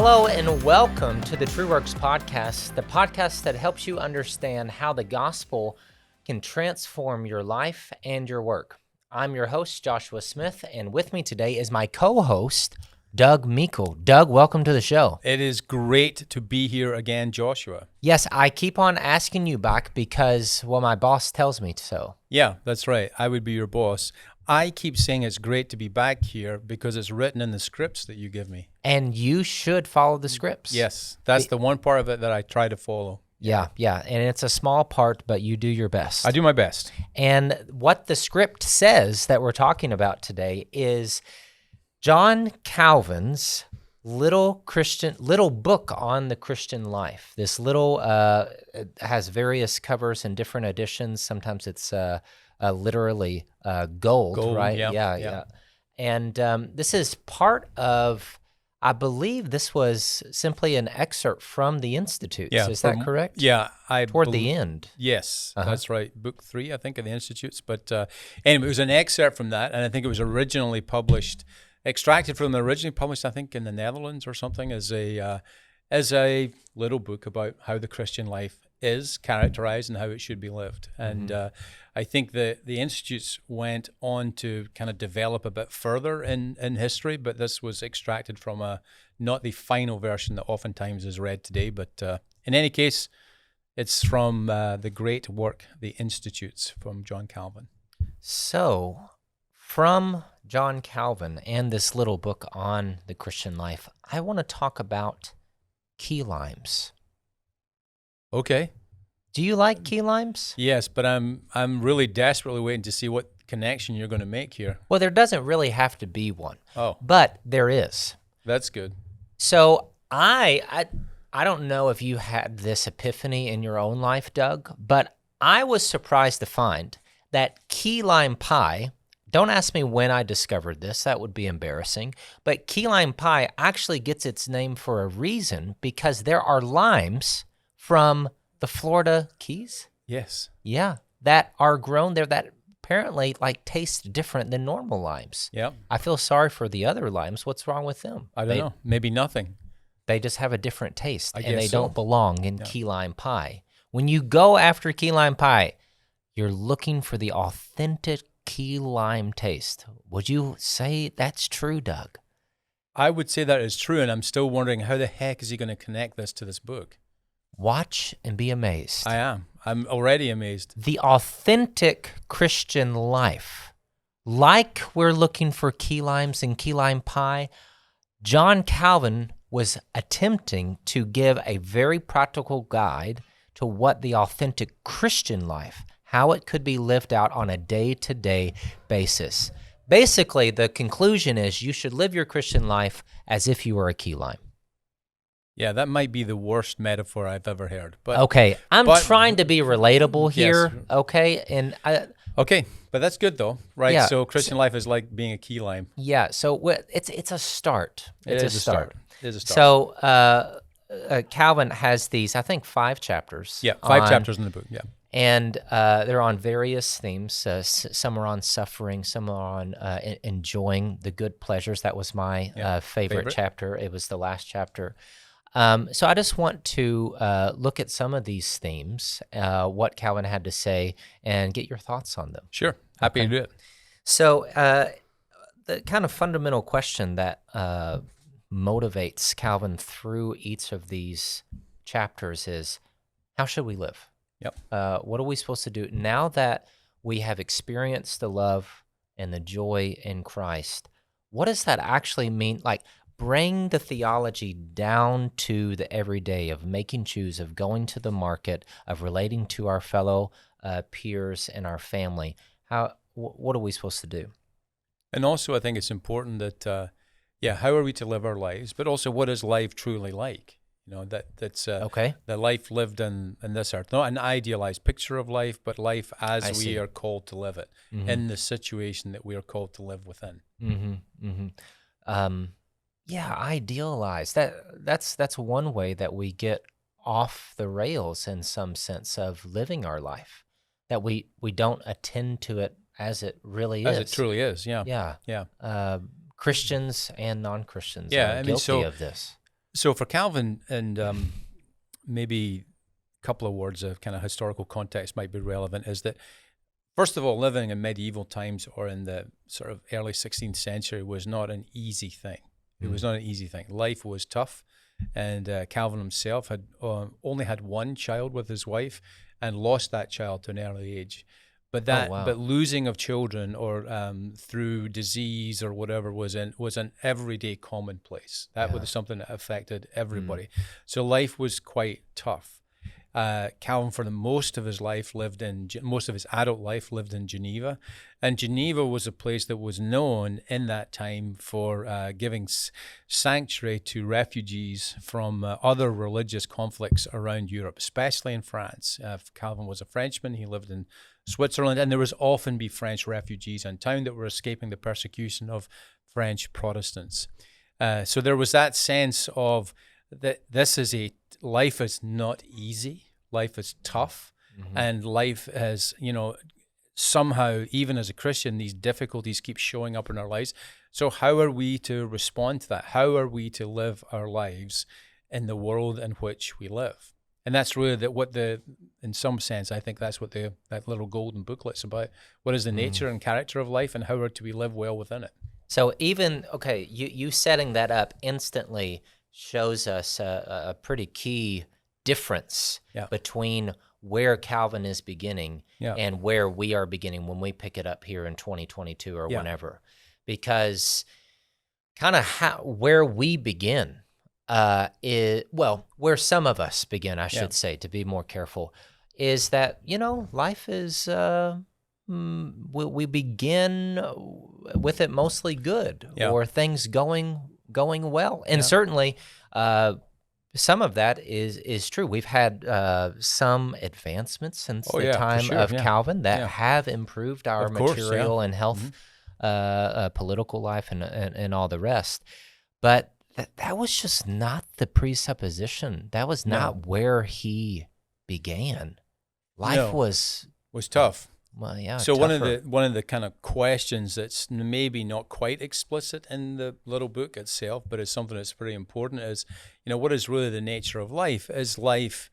Hello and welcome to the TrueWorks podcast, the podcast that helps you understand how the gospel can transform your life and your work. I'm your host, Joshua Smith, and with me today is my co-host, Doug Meikle. Doug, welcome to the show. It is great to be here again, Joshua. Yes, I keep on asking you back because, well, my boss tells me so. Yeah, that's right. I would be your boss. I keep saying it's great to be back here because it's written in the scripts that you give me. And you should follow the scripts. Yes, that's the one part of it that I try to follow. Yeah. And it's a small part, but you do your best. I do my best. And what the script says that we're talking about today is Jon Calvin's little book on the Christian life. This little it has various covers and different editions. Sometimes it's literally gold, right? Yeah. And this is part of, I believe this was simply an excerpt from the Institutes. Yeah, Is that correct? Yeah. Toward the end. Yes, that's right. Book 3, I think, of the Institutes. But anyway, it was an excerpt from that, and I think it was originally published, extracted from the originally published, I think, in the Netherlands or something, as a little book about how the Christian life is characterized and how it should be lived. And I think the Institutes went on to kind of develop a bit further in history, but this was extracted from not the final version that oftentimes is read today, but in any case, it's from the great work, The Institutes, from Jon Calvin. So, from Jon Calvin and this little book on the Christian life, I want to talk about key limes. Okay. Do you like key limes? Yes, but I'm really desperately waiting to see what connection you're going to make here. Well, there doesn't really have to be one. Oh. But there is. That's good. So I don't know if you had this epiphany in your own life, Doug, but I was surprised to find that key lime pie, don't ask me when I discovered this, that would be embarrassing, but key lime pie actually gets its name for a reason because there are limes from the Florida Keys. Yes. Yeah, that are grown there that apparently taste different than normal limes. Yeah. I feel sorry for the other limes. What's wrong with them? I don't know. Maybe nothing. They just have a different taste, I and guess they so. don't belong in key lime pie. When you go after key lime pie, you're looking for the authentic key lime taste. Would you say that's true, Doug? I would say that is true, and I'm still wondering how the heck is he going to connect this to this book? Watch and be amazed. I am. I'm already amazed. The authentic Christian life, like we're looking for key limes and key lime pie, Jon Calvin was attempting to give a very practical guide to what the authentic Christian life, how it could be lived out on a day-to-day basis. Basically, the conclusion is you should live your Christian life as if you were a key lime. Yeah, that might be the worst metaphor I've ever heard. But okay, I'm trying to be relatable here, Yes. okay? And okay, but that's good though, right? Yeah. So Christian life is like being a key lime. yeah, so it's a start. It's It is a start. It is a start. So Calvin has these, I think, 5 chapters. Yeah, 5 chapters in the book. Yeah. And they're on various themes. Some are on suffering, some are on enjoying the good pleasures. That was my favorite chapter. It was the last chapter. So I just want to look at some of these themes, what Calvin had to say, and get your thoughts on them. Sure. Happy to do it. So the kind of fundamental question that motivates Calvin through each of these chapters is, how should we live? Yep. What are we supposed to do now that we have experienced the love and the joy in Christ? What does that actually mean? Bring the theology down to the everyday of making choose, of going to the market, of relating to our fellow peers and our family. What are we supposed to do? And also, I think it's important that, how are we to live our lives? But also, what is life truly like? You know, that's Okay. the life lived in this earth. Not an idealized picture of life, but life as we are called to live it in the situation that we are called to live within. Idealized. That's one way that we get off the rails in some sense of living our life, that we don't attend to it as it really is. As it truly is, yeah. Yeah. Christians and non-Christians are guilty of this. So for Calvin, and maybe a couple of words of kind of historical context might be relevant, is that, first of all, living in medieval times or in the sort of early 16th century was not an easy thing. It was not an easy thing. Life was tough, and Calvin himself had only had one child with his wife and lost that child to an early age. But but losing of children or through disease or whatever was an everyday commonplace. That was something that affected everybody. So life was quite tough. Calvin, for most of his adult life, lived in Geneva, and Geneva was a place that was known in that time for giving sanctuary to refugees from other religious conflicts around Europe, especially in France. Calvin was a Frenchman. He lived in Switzerland, and there was often be French refugees in town that were escaping the persecution of French Protestants. So there was that sense of that life is not easy. Life is tough, and life has, somehow, even as a Christian, these difficulties keep showing up in our lives. So how are we to respond to that? How are we to live our lives in the world in which we live? And that's really in some sense, I think that's what that little golden booklet's about. What is the nature and character of life, and how do we live well within it? So you setting that up instantly shows us a pretty key difference between where Calvin is beginning and where we are beginning when we pick it up here in 2022 or whenever. Because kind of where we begin where some of us begin, I should say, to be more careful, is that, life is, we begin with it mostly good or things going well. And certainly some of that is true. We've had some advancements since the time of Calvin that have improved our material and health, political life, and all the rest. But that was just not the presupposition. That was not where he began. Life was tough. Well, yeah. So tougher. one of the kind of questions that's maybe not quite explicit in the little book itself, but it's something that's pretty important, is, what is really the nature of life? Is life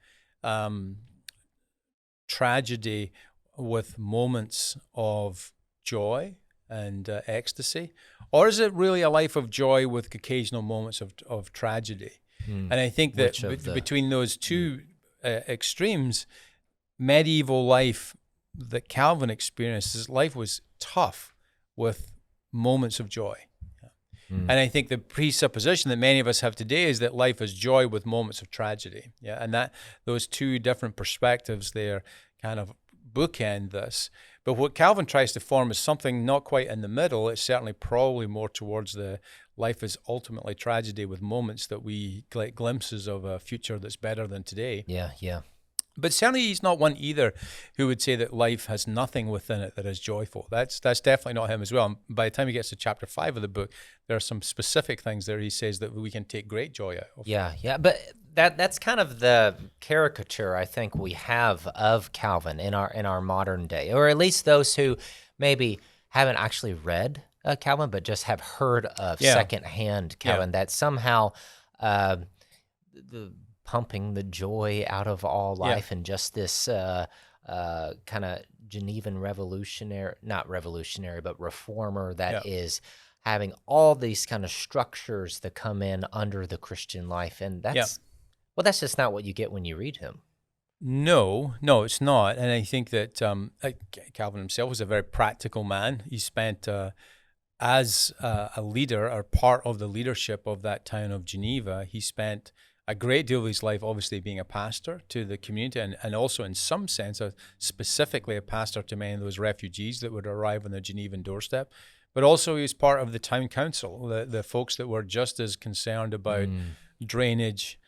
tragedy with moments of joy and ecstasy, or is it really a life of joy with occasional moments of tragedy? And I think that between those two extremes, medieval life that Calvin experienced, his life was tough with moments of joy. And I think the presupposition that many of us have today is that life is joy with moments of tragedy. And that those two different perspectives there kind of bookend this. But what Calvin tries to form is something not quite in the middle. It's certainly probably more towards the life is ultimately tragedy with moments that we get glimpses of a future that's better than today. Yeah. But certainly he's not one either who would say that life has nothing within it that is joyful. That's definitely not him as well. And by the time he gets to chapter 5 of the book, there are some specific things there he says that we can take great joy out of. Yeah. But that's kind of the caricature I think we have of Calvin in our modern day, or at least those who maybe haven't actually read Calvin, but just have heard of secondhand Calvin, that somehow pumping the joy out of all life and just this kind of Genevan not revolutionary, but reformer that is having all these kind of structures that come in under the Christian life. And that's just not what you get when you read him. No, it's not. And I think that Calvin himself was a very practical man. He spent as a leader or part of the leadership of that town of Geneva, he spent a great deal of his life obviously being a pastor to the community and also in some sense specifically a pastor to many of those refugees that would arrive on the Genevan doorstep. But also he was part of the town council, the folks that were just as concerned about drainage,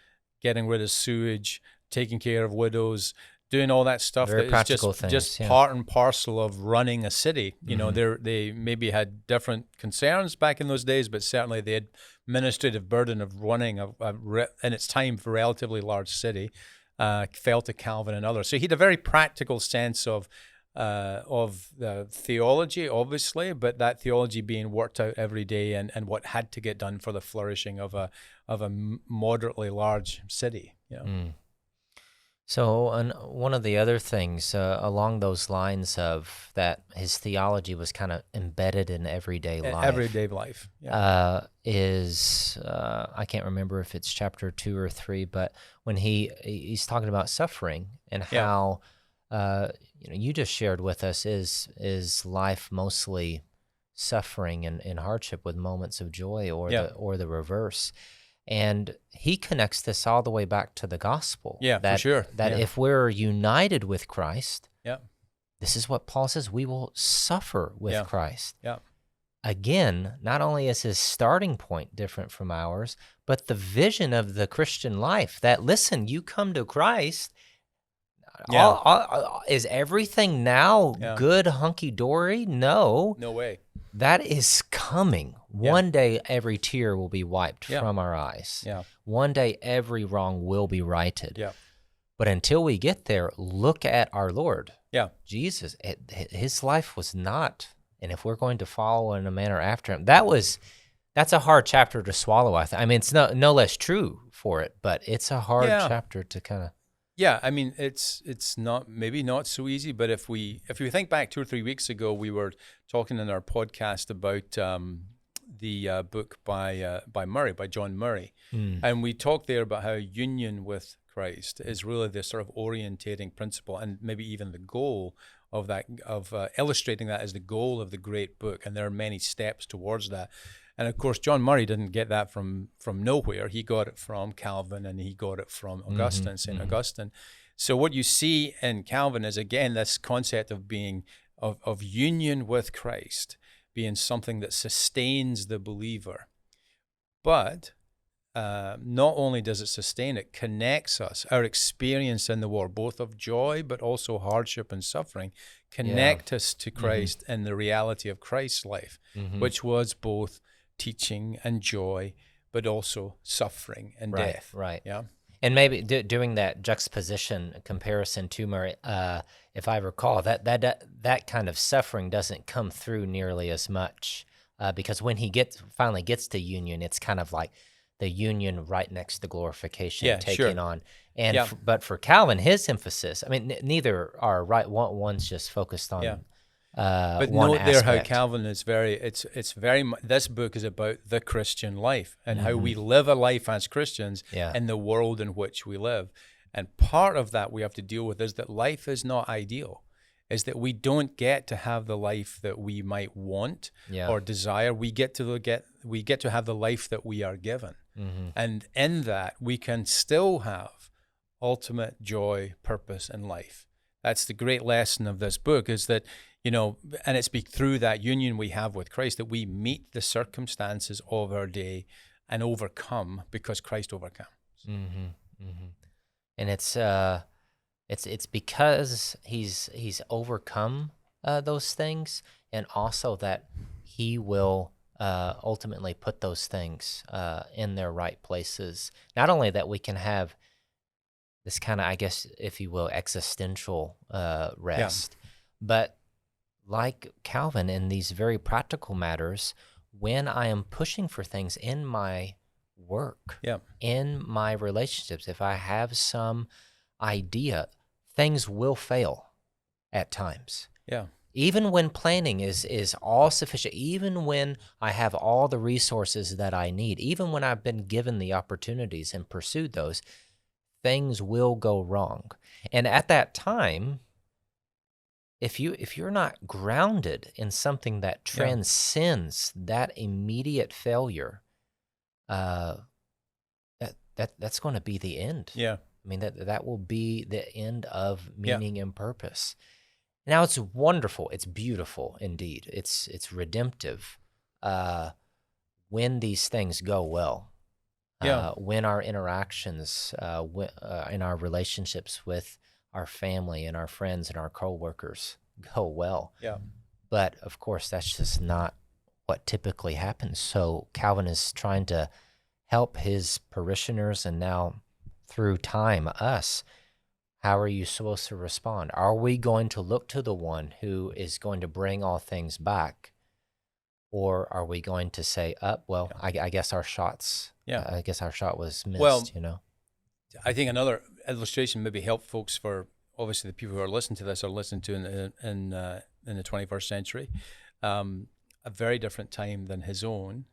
getting rid of sewage, taking care of widows, doing all that stuff. Very that practical is things, part and parcel of running a city. They maybe had different concerns back in those days, but certainly they had administrative burden of running in its time for a relatively large city, fell to Calvin and others. So he had a very practical sense of of the theology, obviously, but that theology being worked out every day, and what had to get done for the flourishing of a moderately large city. You know? So, one of the other things along those lines of that, his theology was kind of embedded in everyday life. Everyday life, yeah. Is I can't remember if it's chapter 2 or 3, but when he's talking about suffering and how you just shared with us is life mostly suffering and hardship with moments of joy, or the reverse. And he connects this all the way back to the gospel. Yeah, for sure. That if we're united with Christ, yeah, this is what Paul says, we will suffer with Christ. Yeah. Again, not only is his starting point different from ours, but the vision of the Christian life that, listen, you come to Christ, is everything now good, hunky-dory? No. No way. That is coming. One day, every tear will be wiped from our eyes. Yeah. One day, every wrong will be righted. Yeah. But until we get there, look at our Lord. Yeah. Jesus, his life was not, and if we're going to follow in a manner after him, that's a hard chapter to swallow. I mean, it's no less true for it, but it's a hard chapter to kind of. Yeah, I mean, it's not, maybe not so easy, but if we think back 2 or 3 weeks ago, we were talking in our podcast about the book by Jon Murray, and we talked there about how union with Christ is really the sort of orientating principle, and maybe even the goal of that, of illustrating that as the goal of the great book, and there are many steps towards that. And of course, Jon Murray didn't get that from nowhere. He got it from Calvin, and he got it from Augustine, St. Augustine. So what you see in Calvin is, again, this concept of being, of union with Christ, being something that sustains the believer. But not only does it sustain, it connects us. Our experience in the world, both of joy, but also hardship and suffering, connect us to Christ and the reality of Christ's life, which was both teaching and joy, but also suffering and death. Right. Yeah. And maybe doing that juxtaposition comparison to Murray, if I recall, that kind of suffering doesn't come through nearly as much, because when he finally gets to union, it's kind of like the union right next to glorification taking on. And but for Calvin, his emphasis, I mean, neither are right. One's just focused on. But one note there aspect. how Calvin is it's very much, this book is about the Christian life and how we live a life as Christians in the world in which we live. And part of that we have to deal with is that life is not ideal, is that we don't get to have the life that we might want or desire. We get to have the life that we are given. And in that we can still have ultimate joy, purpose, and life. That's the great lesson of this book, is that, and it's through that union we have with Christ that we meet the circumstances of our day and overcome, because Christ overcomes. And it's because he's overcome those things, and also that he will ultimately put those things in their right places. Not only that we can have this kind of, I guess, if you will, existential rest, but like Calvin, in these very practical matters, when I am pushing for things in my work, in my relationships, if I have some idea, things will fail at times. Even when planning is all sufficient, even when I have all the resources that I need, even when I've been given the opportunities and pursued those, things will go wrong. And at that time, if you're not grounded in something that transcends that immediate failure, that's going to be the end. I mean, that will be the end of meaning and purpose. Now, it's wonderful. It's beautiful indeed. It's redemptive when these things go well. When our interactions, in our relationships with our family and our friends and our coworkers go well. But of course, that's just not what typically happens. So Calvin is trying to help his parishioners, and now through time us, how are you supposed to respond? Are we going to look to the one who is going to bring all things back? Or are we going to say, well, I guess our shots, I guess our shot was missed, Well, you know? I think another illustration maybe help folks for, obviously the people who are listening to this are listening to in the 21st century, a very different time than his own,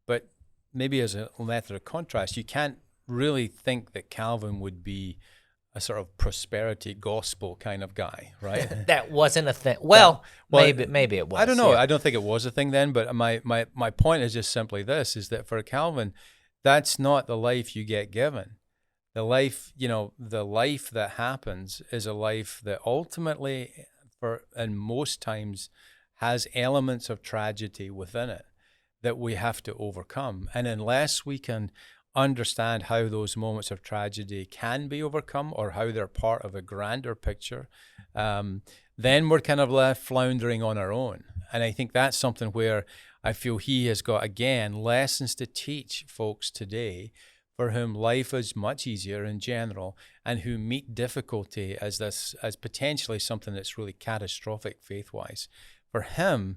But maybe as a method of contrast, you can't really think that Calvin would be a sort of prosperity gospel kind of guy, right? That wasn't a thing. Well, maybe it was. I don't know. Yeah. I don't think it was a thing then, but my point is just simply this, is that for Calvin, that's not the life you get given. The life, the life that happens is a life that ultimately, and most times, has elements of tragedy within it that we have to overcome. And unless we can understand how those moments of tragedy can be overcome or how they're part of a grander picture, then we're kind of left floundering on our own. And I think that's something where I feel he has got, again, lessons to teach folks today for whom life is much easier in general and who meet difficulty as potentially something that's really catastrophic faith-wise. For him,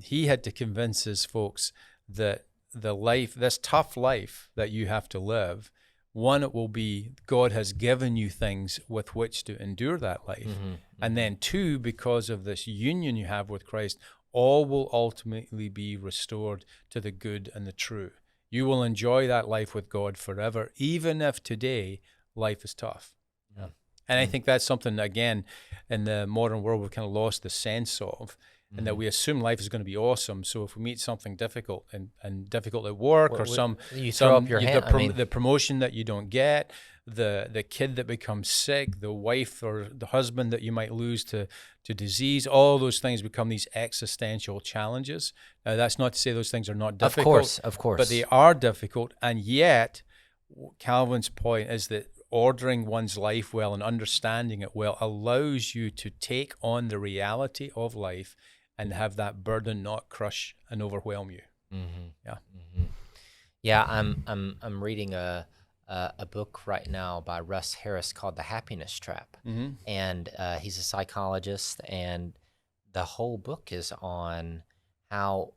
he had to convince his folks that this tough life that you have to live, one, it will be God has given you things with which to endure that life. Mm-hmm. And then two, because of this union you have with Christ, all will ultimately be restored to the good and the true. You will enjoy that life with God forever, even if today life is tough. Yeah. And I think that's something, again, in the modern world we've kind of lost the sense of, and that we assume life is going to be awesome. So if we meet something difficult and difficult at work, or the promotion that you don't get, the kid that becomes sick, the wife or the husband that you might lose to disease, all those things become these existential challenges. That's not to say those things are not difficult. Of course. But they are difficult. And yet, Calvin's point is that ordering one's life well and understanding it well allows you to take on the reality of life and have that burden not crush and overwhelm you. Mm-hmm. Yeah. Mm-hmm. Yeah, I'm reading a book right now by Russ Harris called The Happiness Trap. Mm-hmm. And he's a psychologist, and the whole book is on how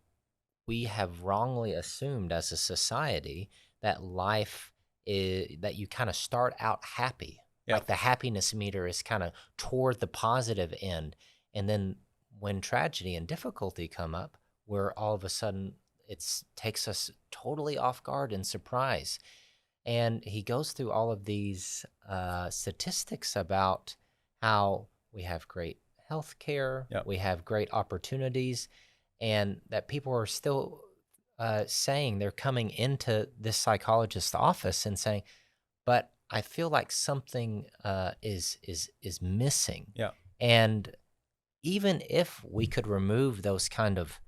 we have wrongly assumed as a society that life is, that you kind of start out happy. Yeah. Like the happiness meter is kind of toward the positive end. And then when tragedy and difficulty come up, where all of a sudden it takes us totally off guard and surprise. And he goes through all of these statistics about how we have great health care, we have great opportunities, and that people are still saying, they're coming into this psychologist's office and saying, but I feel like something is missing. Yeah. And even if we could remove those kind of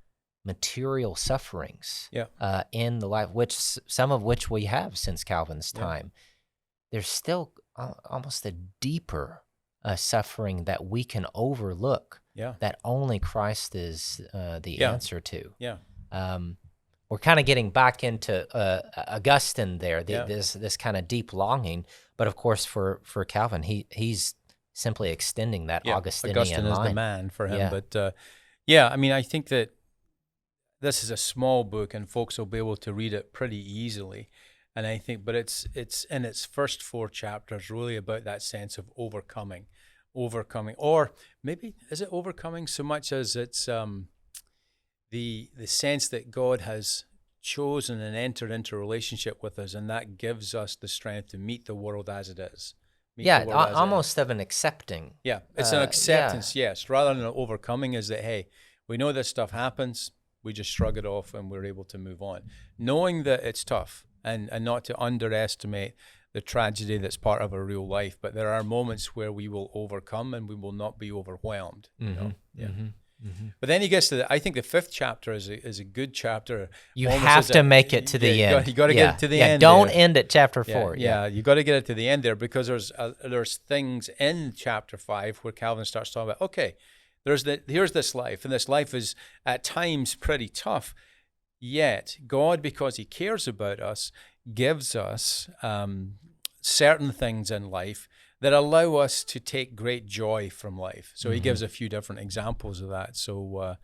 material sufferings in the life, which some of which we have since Calvin's time, there's still almost a deeper suffering that we can overlook that only Christ is the answer to. Yeah. We're kind of getting back into Augustine there, this kind of deep longing, but of course for Calvin, he's simply extending that Augustinian Augustine line. Is the man for him. But I mean, I think that this is a small book and folks will be able to read it pretty easily. And I think, but it's in its first 4 chapters really about that sense of overcoming, or maybe is it overcoming so much as it's the sense that God has chosen and entered into a relationship with us, and that gives us the strength to meet the world as it is. Almost of an accepting. Yeah, it's an acceptance, yes, rather than an overcoming. Is that, hey, we know this stuff happens, we just shrug it off and we're able to move on, knowing that it's tough, and not to underestimate the tragedy that's part of our real life. But there are moments where we will overcome and we will not be overwhelmed. Mm-hmm. You know? Yeah. Mm-hmm. Mm-hmm. But then he gets to I think the 5th chapter is a good chapter. You have to make it to the end. You got to get it to the end. Don't end at chapter 4. Yeah, you got to get it to the end there, because there's things in chapter 5 where Calvin starts talking about, okay, here's this life, and this life is at times pretty tough. Yet God, because he cares about us, gives us certain things in life that allow us to take great joy from life. So he gives a few different examples of that. So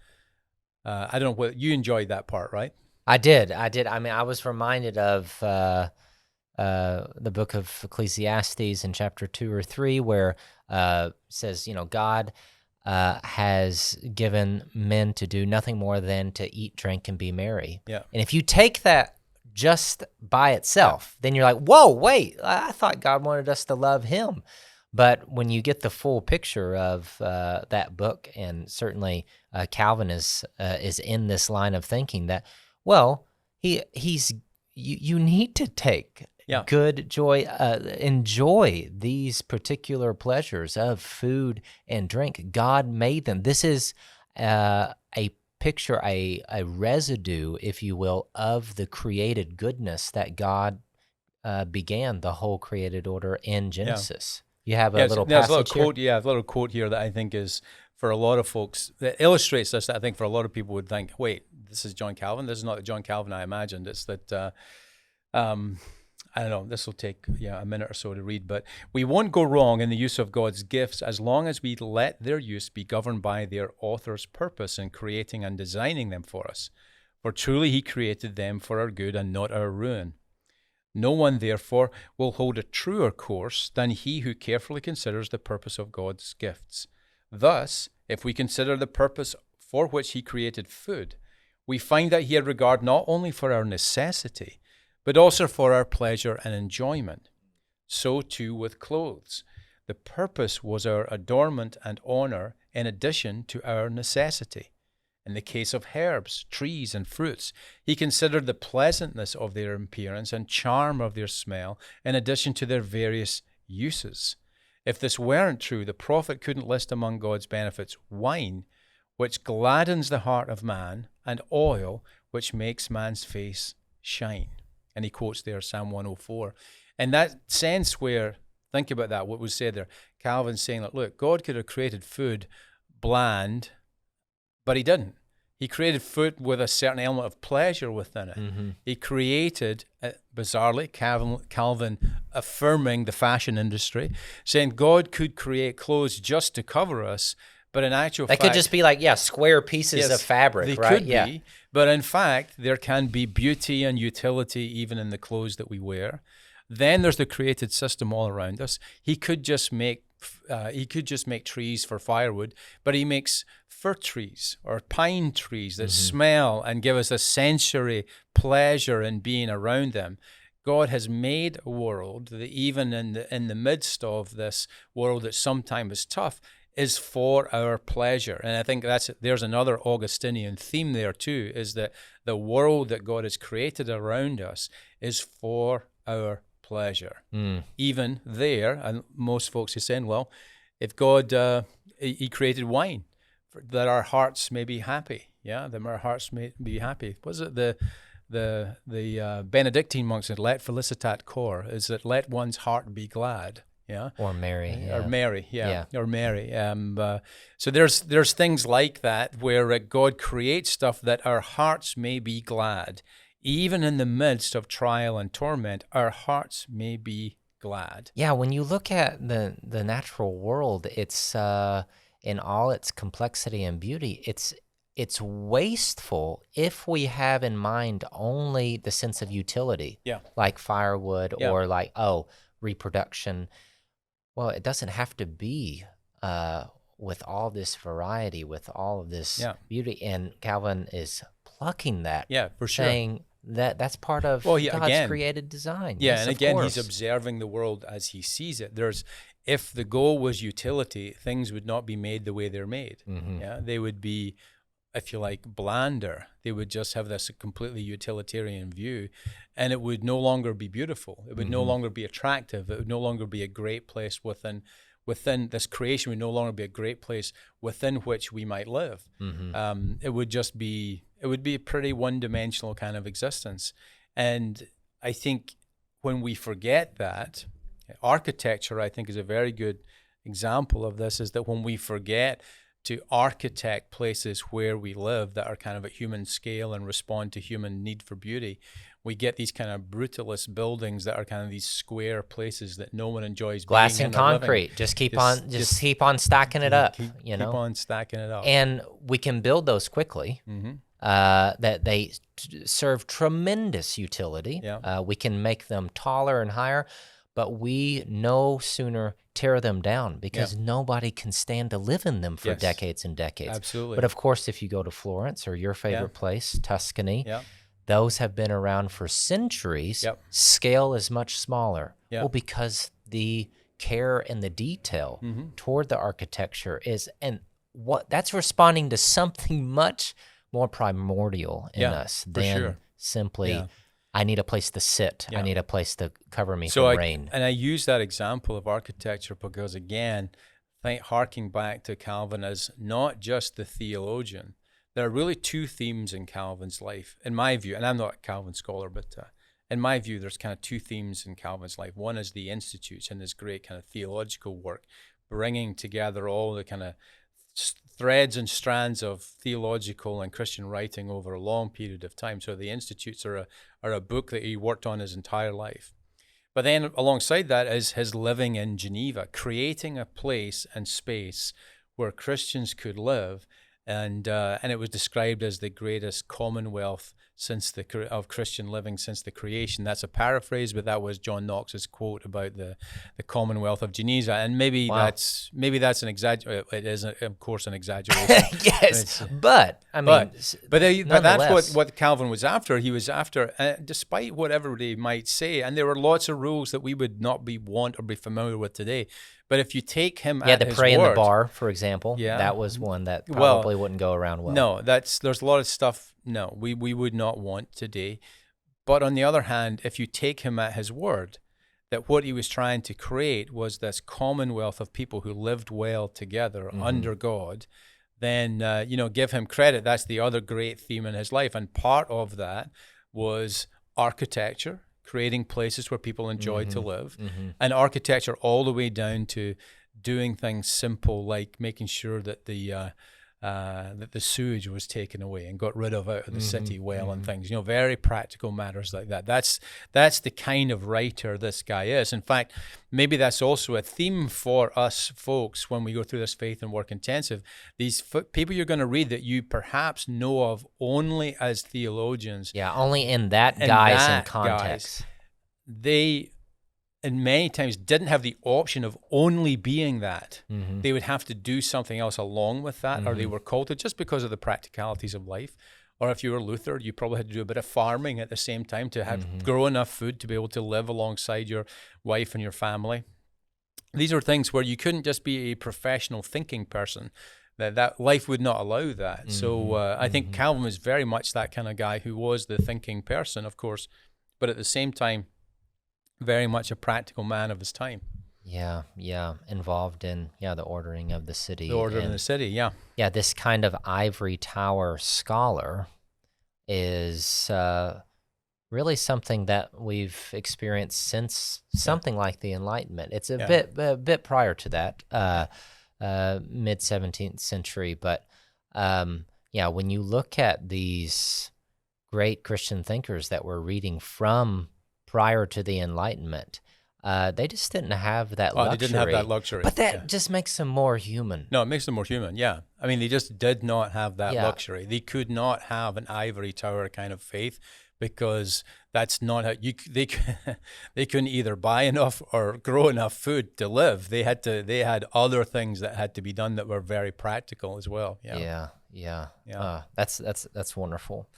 I don't know what you enjoyed that part, right? I did. I mean, I was reminded of the book of Ecclesiastes in chapter 2 or 3, where it says, God has given men to do nothing more than to eat, drink, and be merry. Yeah. And if you take that just by itself, then you're like, whoa, wait, I thought God wanted us to love him. But when you get the full picture of that book, and certainly Calvin is in this line of thinking that, well, you need to take good joy, enjoy these particular pleasures of food and drink. God made them. This is a picture, a residue, if you will, of the created goodness that God began the whole created order in Genesis. You have a little there's passage a little quote, here? a little quote here that I think is, for a lot of folks, that illustrates this, that I think for a lot of people would think, wait, this is Jon Calvin? This is not the Jon Calvin I imagined. It's that, I don't know, this will take a minute or so to read, but we won't go wrong in the use of God's gifts as long as we let their use be governed by their author's purpose in creating and designing them for us. For truly he created them for our good and not our ruin. No one, therefore, will hold a truer course than he who carefully considers the purpose of God's gifts. Thus, if we consider the purpose for which he created food, we find that he had regard not only for our necessity, but also for our pleasure and enjoyment. So too with clothes. The purpose was our adornment and honor in addition to our necessity. In the case of herbs, trees, and fruits, he considered the pleasantness of their appearance and charm of their smell in addition to their various uses. If this weren't true, the prophet couldn't list among God's benefits wine, which gladdens the heart of man, and oil, which makes man's face shine. And he quotes there Psalm 104. In that sense where, think about that, what was said there, Calvin's saying, look, God could have created food bland, but he didn't. He created food with a certain element of pleasure within it. Mm-hmm. He created, bizarrely, Calvin affirming the fashion industry, saying God could create clothes just to cover us, but in actual fact... They could just be like, square pieces of fabric, right? They could be, but in fact, there can be beauty and utility even in the clothes that we wear. Then there's the created system all around us. He could just make trees for firewood, but he makes fir trees or pine trees that smell and give us a sensory pleasure in being around them. God has made a world that even in the midst of this world that sometimes is tough, is for our pleasure. And I think there's another Augustinian theme there too, is that the world that God has created around us is for our pleasure. Even there, and most folks are saying, well, if God, he created wine, that our hearts may be happy. Yeah, that our hearts may be happy. Was it the Benedictine monks said, let felicitat cor, is that let one's heart be glad. Yeah, or merry, or merry, or merry. So there's things like that where God creates stuff that our hearts may be glad. Even in the midst of trial and torment, our hearts may be glad. Yeah, when you look at the natural world, it's in all its complexity and beauty, it's wasteful if we have in mind only the sense of utility, like firewood or like, reproduction. Well, it doesn't have to be with all this variety, with all of this beauty. And Calvin is plucking that, for sure. saying that's part of God's created design. Yeah, and again, he's observing the world as he sees it. If the goal was utility, things would not be made the way they're made. Mm-hmm. Yeah, they would be, if you like, blander. They would just have this completely utilitarian view, and it would no longer be beautiful. It would no longer be attractive. It would no longer be a great place within this creation. Would no longer be a great place within which we might live. Mm-hmm. It would be a pretty one-dimensional kind of existence. And I think when we forget that, architecture, I think, is a very good example of this, is that when we forget to architect places where we live that are kind of at human scale and respond to human need for beauty, we get these kind of brutalist buildings that are kind of these square places that no one enjoys Glass being and in or living. concrete. Just keep on stacking it up. Keep on stacking it up. And we can build those quickly. That they serve tremendous utility. Yeah. We can make them taller and higher, but we no sooner tear them down because nobody can stand to live in them for decades and decades. Absolutely. But of course, if you go to Florence or your favorite place, Tuscany, those have been around for centuries. Scale is much smaller. Well, because the care and the detail toward the architecture is, and what that's responding to something much more primordial in us than simply, I need a place to sit. I need a place to cover me from rain. And I use that example of architecture because, again, harking back to Calvin as not just the theologian. There are really two themes in Calvin's life, in my view, and I'm not a Calvin scholar, but in my view, there's kind of two themes in Calvin's life. One is the Institutes and this great kind of theological work, bringing together all the kind of threads and strands of theological and Christian writing over a long period of time. So the Institutes are a book that he worked on his entire life. But then alongside that is his living in Geneva, creating a place and space where Christians could live, and it was described as the greatest commonwealth of Christian living since the creation. That's a paraphrase, but that was John Knox's quote about the Commonwealth of Geneva. And maybe that's an exaggeration. It is, of course, an exaggeration. Yes, but I mean, but that's what Calvin was after. He was after, despite what everybody might say, and there were lots of rules that we would not want or be familiar with today. But if you take him at his word... Yeah, the pray in the bar, for example. Yeah. That was one that probably wouldn't go around well. No, there's a lot of stuff, we would not want today. But on the other hand, if you take him at his word, that what he was trying to create was this commonwealth of people who lived well together under God, then, give him credit. That's the other great theme in his life. And part of that was architecture, creating places where people enjoy to live, and architecture all the way down to doing things simple like making sure that the sewage was taken away and got rid of out of the city well and things. Very practical matters like that. That's the kind of writer this guy is. In fact, maybe that's also a theme for us folks when we go through this faith and work intensive. These people you're going to read that you perhaps know of only as theologians. Yeah, only in that guise and context. They, and many times, didn't have the option of only being that. They would have to do something else along with that, or they were called to, just because of the practicalities of life. Or if you were Luther, you probably had to do a bit of farming at the same time to have grow enough food to be able to live alongside your wife and your family. These are things where you couldn't just be a professional thinking person. That life would not allow that. So I think Calvin was very much that kind of guy who was the thinking person, of course, but at the same time, very much a practical man of his time. Yeah, involved in the ordering of the city. The ordering of the city, yeah. Yeah, this kind of ivory tower scholar is really something that we've experienced since something like the Enlightenment. It's a bit prior to that, mid 17th century. But when you look at these great Christian thinkers that we're reading from prior to the Enlightenment, they just didn't have that luxury. They didn't have that luxury. But that just makes them more human. No, it makes them more human, yeah. I mean, they just did not have that luxury. They could not have an ivory tower kind of faith, because that's not how they couldn't either buy enough or grow enough food to live. They had other things that had to be done that were very practical as well. Yeah. That's wonderful.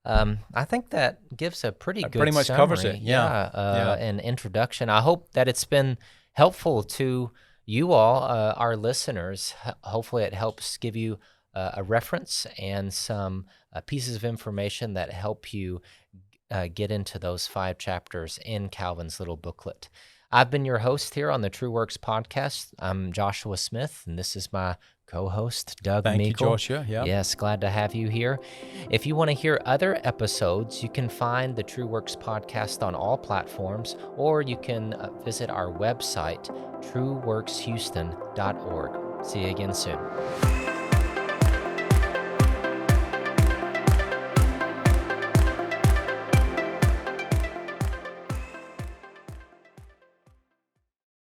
I think that gives a pretty good pretty much summary. Covers it. An introduction. I hope that it's been helpful to you all, our listeners. Hopefully it helps give you a reference and some pieces of information that help you get into those 5 chapters in Calvin's little booklet. I've been your host here on the TrueWorks podcast. I'm Joshua Smith, and this is my co-host, Doug Meikle. Thank you, Joshua. Yeah. Yes, glad to have you here. If you want to hear other episodes, you can find the TrueWorks podcast on all platforms, or you can visit our website, trueworkshouston.org. See you again soon.